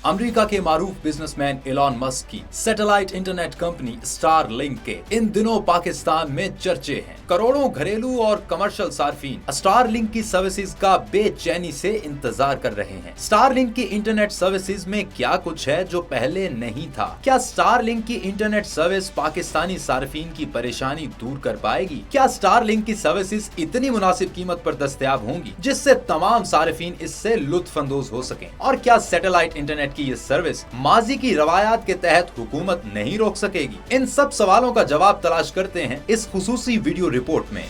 America के मारूफ businessman Elon Musk की satellite internet company star link के इन दिनों पाकिस्तान में चर्चे हैं। करोड़ों घरेलू और कमर्शियल सार्फिन स्टार लिंक की सर्विसेज का बेचैनी से इंतजार कर रहे हैं। स्टार लिंक की इंटरनेट सर्विसेज में क्या कुछ है जो पहले नहीं था? क्या स्टार लिंक की इंटरनेट सर्विस पाकिस्तानी सार्फिन की परेशानी दूर कर पाएगी? क्या स्टार लिंक की सर्विसेज इतनी मुनासिब कीमत पर दस्तयाब होंगी जिससे तमाम सार्फिन इससे लुत्फ अंदोज हो सकें? और क्या सैटेलाइट इंटरनेट की ये सर्विस माजी की रवायात के तहत हुकूमत नहीं रोक सकेगी? इन सब सवालों का जवाब तलाश करते हैं इस खुसूसी वीडियो रिपोर्ट में।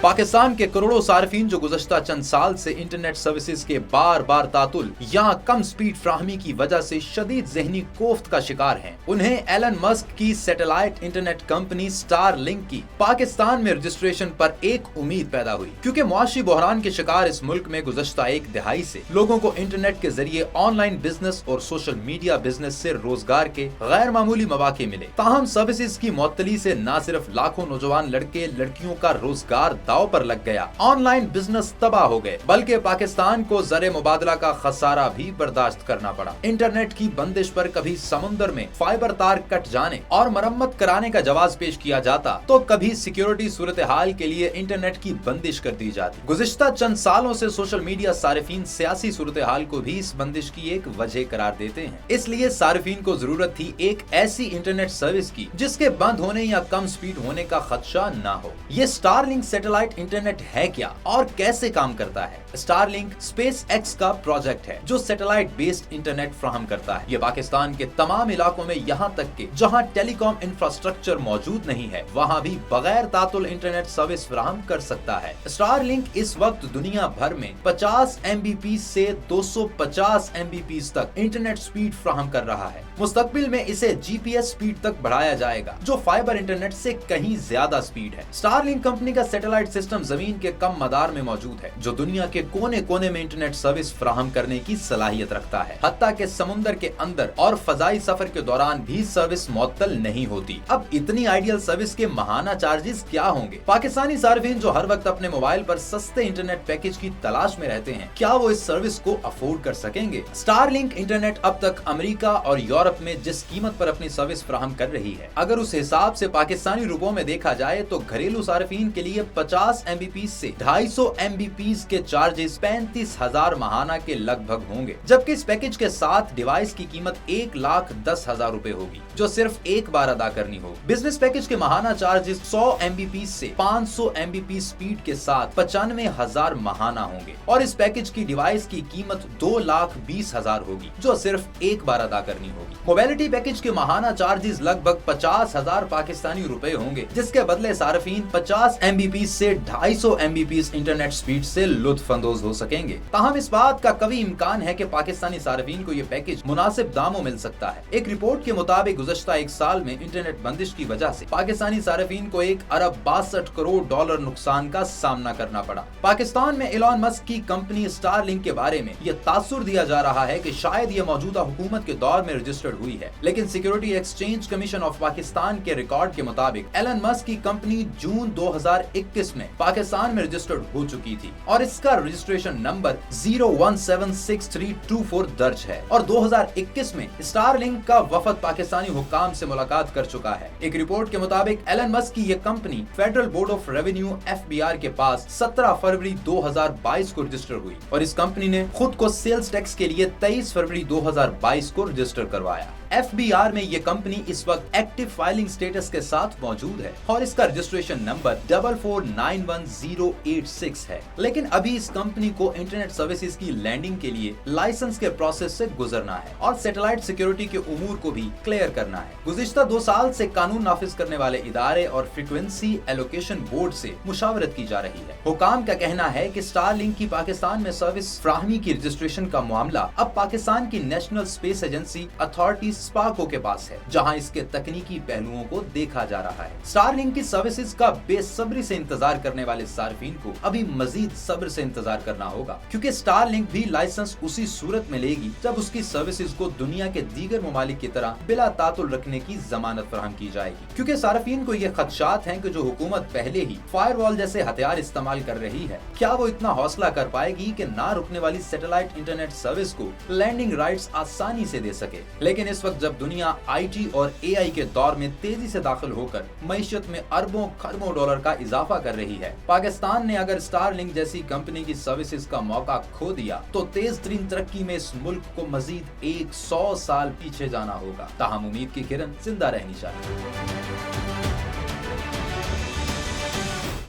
पाकिस्तान के करोड़ों सार्फिन जो गुज़श्ता चंद साल से इंटरनेट सर्विसेज के बार बार तातुल या कम स्पीड फ्राहमी की वजह से शदीद ज़हनी कोफ्त का शिकार हैं, उन्हें एलन मस्क की satellite internet company star link की पाकिस्तान में रजिस्ट्रेशन पर एक उम्मीद पैदा हुई, क्योंकि मुआशी बहरान के शिकार इस मुल्क में गुज़श्ता एक दिहाई से लोगों को इंटरनेट के जरिए ऑनलाइन बिजनेस और सोशल मीडिया बिजनेस से रोजगार के गैर मामूली मौके मिले। ताहम सर्विसेज की मुअत्तली से न सिर्फ लाखों नौजवान लड़के लड़कियों का रोजगार दाव पर लग गया, ऑनलाइन बिजनेस तबाह हो गए, बल्कि पाकिस्तान को ज़र मुबादला का खसारा भी बर्दाश्त करना पड़ा। इंटरनेट की बंदिश पर कभी समुंदर में फाइबर तार कट जाने और मरम्मत कराने का जवाब पेश किया जाता तो कभी सिक्योरिटी सूरत हाल के लिए इंटरनेट की बंदिश कर दी जाती। गुज़िश्ता चंद सालों से सोशल मीडिया सार्फिन सियासी सूरत हाल को भी इस बंदिश की एक वजह करार देते हैं। इसलिए सार्फिन को जरूरत थी एक ऐसी इंटरनेट सर्विस की जिसके बंद होने या कम स्पीड होने का खदशा न हो। ये स्टारलिंक सैटेलाइट इंटरनेट है क्या और कैसे काम करता है? स्टारलिंक स्पेस एक्स का प्रोजेक्ट है जो सैटेलाइट बेस्ड इंटरनेट फ्राहम करता है। ये पाकिस्तान के तमाम इलाकों में यहाँ तक के जहाँ टेलीकॉम इंफ्रास्ट्रक्चर मौजूद नहीं है वहाँ भी बगैर तातुल इंटरनेट सर्विस फ्राहम कर सकता है। स्टारलिंक इस वक्त दुनिया भर में 50 MBPS से 250 MBPS तक इंटरनेट स्पीड फ्राहम कर रहा है। मुस्तकबिल में इसे GPS स्पीड तक बढ़ाया जाएगा जो फाइबर इंटरनेट से कहीं ज्यादा स्पीड है। स्टारलिंक कंपनी का सैटेलाइट सिस्टम जमीन के कम मदार में मौजूद है जो दुनिया के कोने कोने में इंटरनेट सर्विस फ्राहम करने की सलाहियत रखता है। हत्ता के समुंदर के अंदर और फजाई सफर के दौरान भी सर्विस मुअत्तल नहीं होती। अब इतनी आइडियल सर्विस के महाना चार्जेस क्या होंगे? पाकिस्तानी सार्फिन जो हर वक्त अपने मोबाइल पर सस्ते इंटरनेट पैकेज की तलाश में रहते हैं, क्या वो इस सर्विस को अफोर्ड कर सकेंगे? स्टारलिंक इंटरनेट अब तक अमेरिका और यूरोप में जिस कीमत पर अपनी सर्विस फ्राहम कर रही है, अगर उस हिसाब से पाकिस्तानी रुपयों में देखा जाए तो घरेलू सार्फिन के लिए 50 MBPS से 250 MBPS के चार्जेस 35,000 महाना के लगभग होंगे, जबकि इस पैकेज के साथ डिवाइस की कीमत 1,10,000 रुपए होगी जो सिर्फ एक बार अदा करनी होगी। बिजनेस पैकेज के महाना चार्जेस 100 MBPS से 500 MBPS स्पीड के साथ 95,000 महाना होंगे और इस पैकेज की डिवाइस की कीमत 2,20,000 होगी जो सिर्फ एक बार अदा करनी होगी। मोबिलिटी पैकेज के महाना चार्जेस लगभग 50,000 पाकिस्तानी रुपए होंगे, जिसके बदले सार्फिन 50 MBPS से 250 MBPS इंटरनेट स्पीड से लुत्फ अंदोज हो सकेंगे। ताहम इस बात का कभी इम्कान है कि पाकिस्तानी सार्फिन को यह पैकेज मुनासिब दामों मिल सकता है। एक रिपोर्ट के मुताबिक गुज़श्ता एक साल में इंटरनेट बंदिश की वजह से पाकिस्तानी सार्फिन को $1.62 करोड़ नुकसान का सामना करना पड़ा। पाकिस्तान में एलॉन मस्क की कंपनी स्टारलिंक के बारे में यह तासुर दिया जा रहा है कि शायद यह मौजूदा हुकूमत के दौर में रजिस्टर्ड हुई है, लेकिन security exchange commission of Pakistan के रिकॉर्ड के मुताबिक एलन मस्क की कंपनी जून 2021 में पाकिस्तान में रजिस्टर्ड हो चुकी थी और इसका रजिस्ट्रेशन नंबर 0176324 दर्ज है और 2021 में स्टारलिंक का वफद पाकिस्तानी हुक्काम से मुलाकात कर चुका है। एक रिपोर्ट के मुताबिक एलन मस्क की यह company federal board of revenue FBR के पास 17 फरवरी 2022 को रजिस्टर हुई और इस कंपनी ने खुद को सेल्स टैक्स के लिए 23 फरवरी 2022 को रजिस्टर करवाया। FBR में ये कंपनी इस वक्त एक्टिव फाइलिंग स्टेटस के साथ मौजूद है और इसका रजिस्ट्रेशन नंबर 4491086 है, लेकिन अभी इस कंपनी को इंटरनेट सर्विसेज की लैंडिंग के लिए लाइसेंस के प्रोसेस से गुजरना है और सैटेलाइट सिक्योरिटी के उमूर को भी क्लियर करना है। गुज़िश्ता 2 साल से कानून नाफिज करने वाले इदारे और फ्रीक्वेंसी एलोकेशन बोर्ड से मुशावरत की जा रही है। हुकाम का कहना है कि स्टारलिंक की पाकिस्तान में सर्विस फ्राहमी की रजिस्ट्रेशन का मामला अब पाकिस्तान की national space agency authority Sparco के पास है, जहां इसके तकनीकी पहलुओं को देखा जा रहा है। स्टारलिंक की सर्विसेज का बेसब्री से इंतजार करने वाले सार्फिन को अभी मजीद सब्र से इंतजार करना होगा, क्योंकि स्टारलिंक भी लाइसेंस उसी सूरत में लेगी जब उसकी सर्विसेज को दुनिया के दीगर ममालिक की तरह बिला तातुल रखने की जमानत फराहम की जाएगी। क्योंकि सार्फिन को ये खदशात हैं कि जो हुकूमत पहले ही फायरवॉल जैसे हथियार इस्तेमाल कर रही है, क्या वो इतना हौसला कर पाएगी कि ना रुकने वाली सैटेलाइट इंटरनेट सर्विस को लैंडिंग राइट्स आसानी से दे सके। लेकिन इस वक्त जब दुनिया IT और AI के दौर में तेजी से दाखिल होकर मईशत में अरबों खरबों डॉलर का इजाफा कर रही है, पाकिस्तान ने अगर स्टारलिंक जैसी कंपनी की सर्विसेज का मौका खो दिया तो तेज तरीन तरक्की में इस मुल्क को मजीद 100 साल पीछे जाना होगा। ताहम उम्मीद की किरण जिंदा रहनी चाहिए।